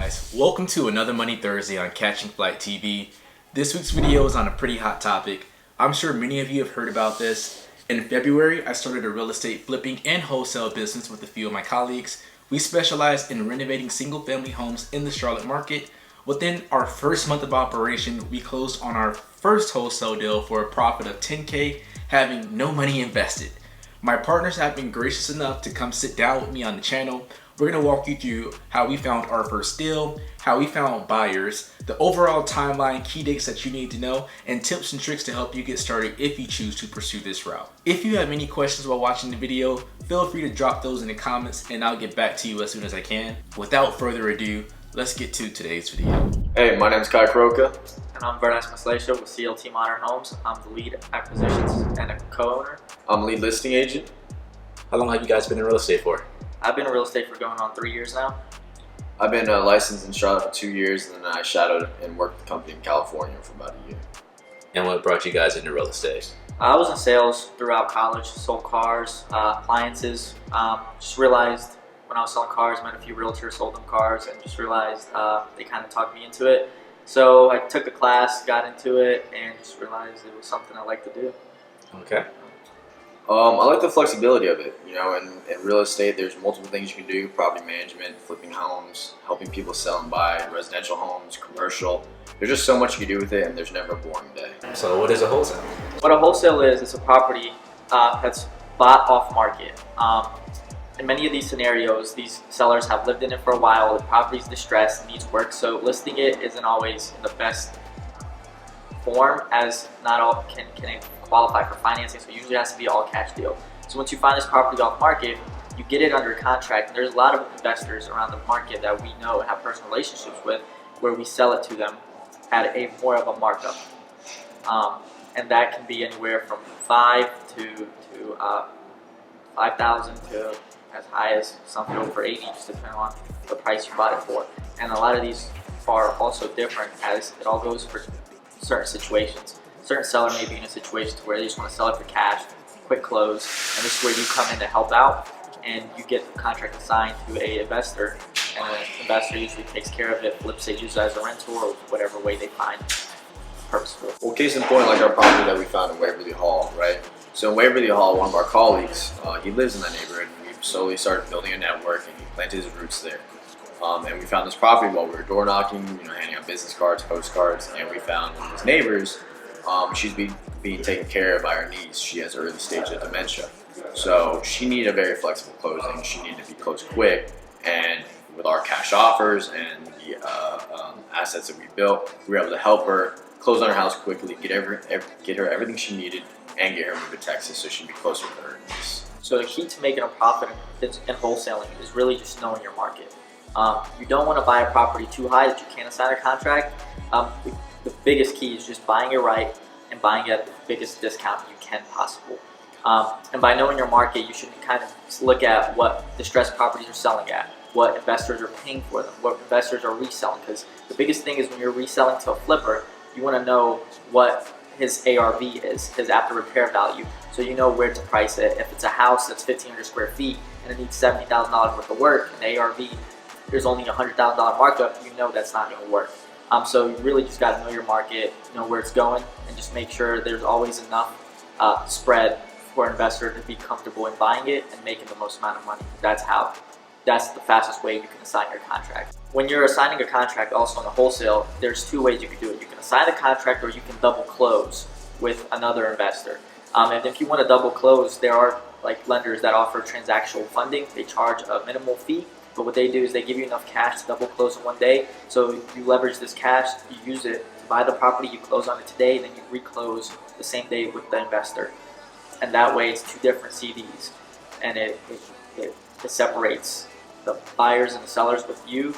guys, welcome to another Money Thursday on Catching Flight TV. This week's video is on a pretty hot topic. I'm sure many of you have heard about this. In February, I started a real estate flipping and wholesale business with a few of my colleagues. We specialize in renovating single-family homes in the Charlotte market. Within our first month of operation, we closed on our first wholesale deal for a profit of $10K, having no money invested. My partners have been gracious enough to come sit down with me on the channel. We're going to walk you through how we found our first deal, how we found buyers, the overall timeline, key dates that you need to know, and tips and tricks to help you get started if you choose to pursue this route. If you have any questions while watching the video, feel free to drop those in the comments and I'll get back to you as soon as I can. Without further ado, let's get to today's video. Hey, my name's Kai Kroka. And I'm Vernas Maslesha with CLT Modern Homes. I'm the lead acquisitions and a co-owner. I'm lead listing agent. How long have you guys been in real estate for? I've been in real estate for going on 3 years now. I've been licensed in Charlotte for 2 years, and then I shadowed and worked with the company in California for about a year. And what brought you guys into real estate? I was in sales throughout college, sold cars, appliances. Just realized when I was selling cars, met a few realtors, sold them cars, and just realized they kind of talked me into it. So I took a class, got into it, and just realized it was something I like to do. Okay. I like the flexibility of it. You know, in real estate, there's multiple things you can do: property management, flipping homes, helping people sell and buy residential homes, commercial. There's just so much you can do with it, and there's never a boring day. So what is a wholesale? What a wholesale is, it's a property that's bought off market. In many of these scenarios, these sellers have lived in it for a while, the property's distressed, needs work, so listing it isn't always the best form, as not all can qualify for financing, so it usually has to be all cash deal. So once you find this property off market, you get it under contract, and there's a lot of investors around the market that we know and have personal relationships with, where we sell it to them at a more of a markup. And that can be anywhere from 5 to 5,000 to as high as something over 80, just depending on the price you bought it for. And a lot of these are also different, as it all goes for certain situations. Certain seller may be in a situation where they just want to sell it for cash, quick close, and this is where you come in to help out, and you get the contract assigned to an investor, and the investor usually takes care of it, flips it, uses it as a rental, or whatever way they find purposeful. Well, case in point, like our property that we found in Waverly Hall, right? So in Waverly Hall, one of our colleagues, he lives in that neighborhood, and we slowly started building a network, and he planted his roots there. And we found this property while we were door knocking, handing out business cards, postcards, and we found one of his neighbors. She's being taken care of by her niece. She has early stage of dementia. So she needed a very flexible closing. She needed to be closed quick. And with our cash offers and the assets that we built, we were able to help her close on her house quickly, get her everything she needed, and get her moved to Texas so she'd be closer to her niece. So the key to making a profit in wholesaling is really just knowing your market. You don't want to buy a property too high that you can't assign a contract. The biggest key is just buying it right and buying it at the biggest discount you can possible. And by knowing your market, you should kind of look at what distressed properties are selling at, what investors are paying for them, what investors are reselling. Because the biggest thing is when you're reselling to a flipper, you want to know what his ARV is, his after repair value, so you know where to price it. If it's a house that's 1,500 square feet and it needs $70,000 worth of work, and the ARV, there's only a $100,000 markup, you know that's not going to work. So you really just got to know your market, know where it's going, and just make sure there's always enough spread for an investor to be comfortable in buying it and making the most amount of money. That's the fastest way you can assign your contract. When you're assigning a contract also on the wholesale, there's two ways you can do it. You can assign a contract, or you can double close with another investor. And if you want to double close, there are like lenders that offer transactional funding. They charge a minimal fee, but what they do is they give you enough cash to double close in one day. So you leverage this cash, you use it to buy the property, you close on it today, then you reclose the same day with the investor. And that way it's two different CDs, and it separates the buyers and the sellers with you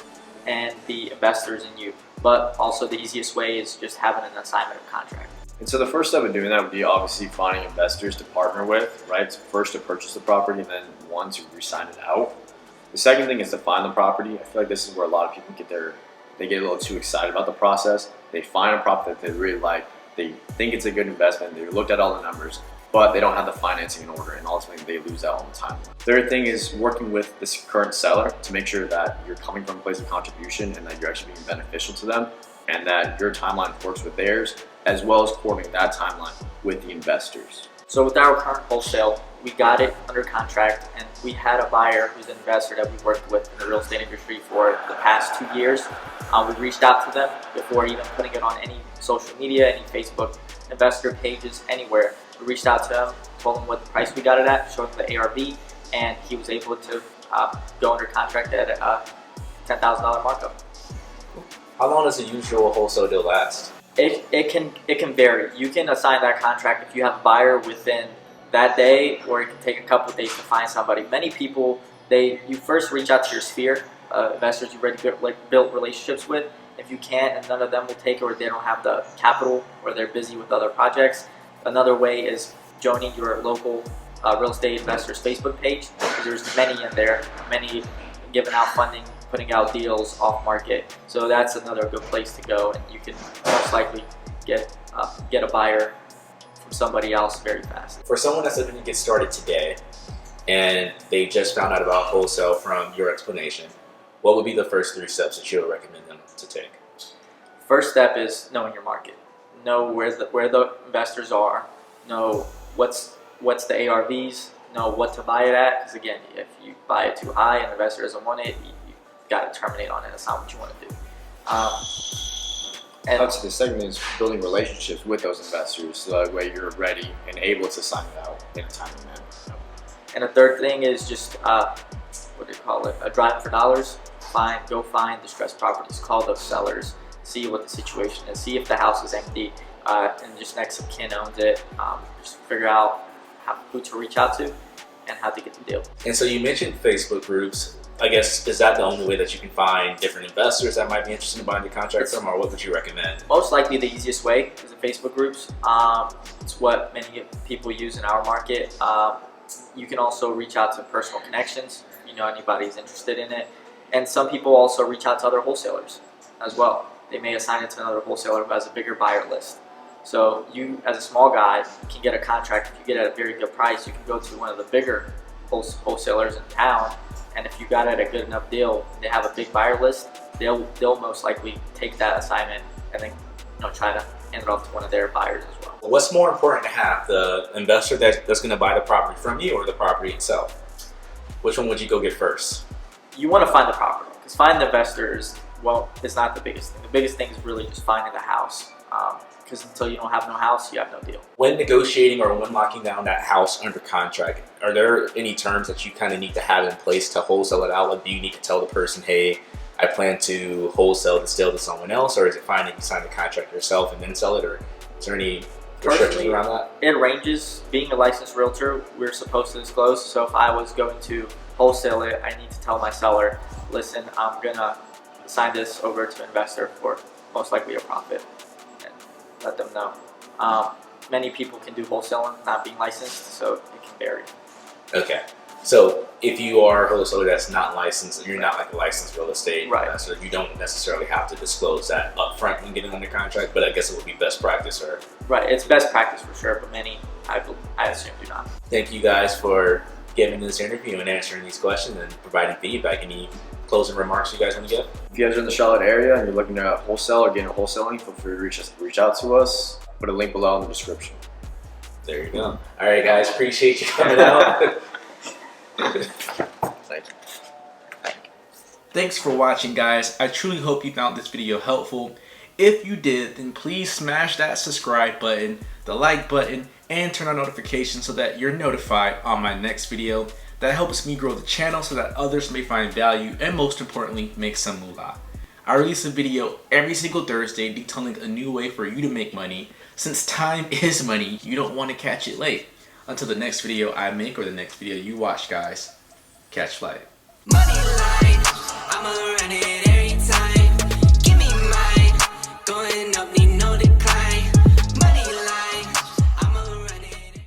and the investors and you. But also the easiest way is just having an assignment of contract. And so the first step in doing that would be obviously finding investors to partner with, right? So first to purchase the property, and then one to re-sign it out. The second thing is to find the property. I feel like this is where a lot of people get a little too excited about the process. They find a property that they really like, they think it's a good investment, they looked at all the numbers, but they don't have the financing in order, and ultimately they lose out on the timeline. Third thing is working with this current seller to make sure that you're coming from a place of contribution and that you're actually being beneficial to them, and that your timeline works with theirs, as well as coordinating that timeline with the investors. So with our current wholesale, we got it under contract, and we had a buyer who's an investor that we worked with in the real estate industry for the past 2 years. We reached out to them before even putting it on any social media, any Facebook investor pages, anywhere. We reached out to him, told him what the price we got it at, showed him the ARV, and he was able to go under contract at a $10,000 markup. How long does a usual wholesale deal last? It can vary. You can assign that contract if you have a buyer within that day, or it can take a couple of days to find somebody. Many people, you first reach out to your sphere, investors you've already built relationships with. If you can't and none of them will take it, or they don't have the capital, or they're busy with other projects, another way is joining your local real estate investors Facebook page, because there's many in there, many giving out funding, putting out deals off market. So that's another good place to go, and you can most likely get a buyer from somebody else very fast. For someone that's looking to get started today and they just found out about wholesale from your explanation, what would be the first 3 steps that you would recommend them to take? First step is knowing your market. Know where the investors are. Know what's the ARVs. Know what to buy it at. Because again, if you buy it too high and the investor doesn't want it, you got to terminate on it. That's not what you want to do. And that's the second is building relationships with those investors, so that way you're ready and able to sign it out in a timely manner. And the third thing is just driving for dollars. Go find distressed properties. Call those sellers. See what the situation is. See if the house is empty and just next of kin owns it. Just figure out who to reach out to and how to get the deal. And so you mentioned Facebook groups. I guess, is that the only way that you can find different investors that might be interested in buying the contract from, or what would you recommend? Most likely the easiest way is the Facebook groups. It's what many people use in our market. You can also reach out to personal connections, if you know anybody who's interested in it. And some people also reach out to other wholesalers as well. They may assign it to another wholesaler who has a bigger buyer list. So you, as a small guy, can get a contract. If you get it at a very good price, you can go to one of the bigger wholesalers in town, and if you got it at a good enough deal, they have a big buyer list, they'll most likely take that assignment and then try to hand it off to one of their buyers as well. What's more important to have, the investor that's going to buy the property from you, or the property itself? Which one would you go get first? You want to find the property, because finding the investors, it's not the biggest thing. The biggest thing is really just finding the house, because until you don't have no house, you have no deal. When negotiating or when locking down that house under contract, are there any terms that you kind of need to have in place to wholesale it out? Like, do you need to tell the person, hey, I plan to wholesale this deal to someone else, or is it fine that you sign the contract yourself and then sell it, or is there any restrictions around that? It ranges. Being a licensed realtor, we're supposed to disclose. So if I was going to wholesale it, I need to tell my seller, listen, I'm gonna sign this over to an investor for most likely a profit, and let them know. Many people can do wholesaling not being licensed, so it can vary. Okay. So if you are a wholesaler that's not licensed, you're not like a licensed real estate investor, you don't necessarily have to disclose that upfront when getting under contract, but I guess it would be best practice, or? Right, it's best practice for sure, but many, I assume, do not. Thank you guys for giving this interview and answering these questions and providing feedback. Any closing remarks you guys want to give? If you guys are in the Charlotte area and you're looking to wholesale or get into wholesaling, feel free to reach out to us. Put a link below in the description. There you go. All right, guys, appreciate you coming out. Thank you. Thanks for watching, guys. I truly hope you found this video helpful. If you did, then please smash that subscribe button, the like button, and turn on notifications so that you're notified on my next video. That helps me grow the channel so that others may find value and, most importantly, make some moolah. I release a video every single Thursday detailing a new way for you to make money. Since time is money, you don't want to catch it late. Until the next video I make or the next video you watch, guys, catch flight.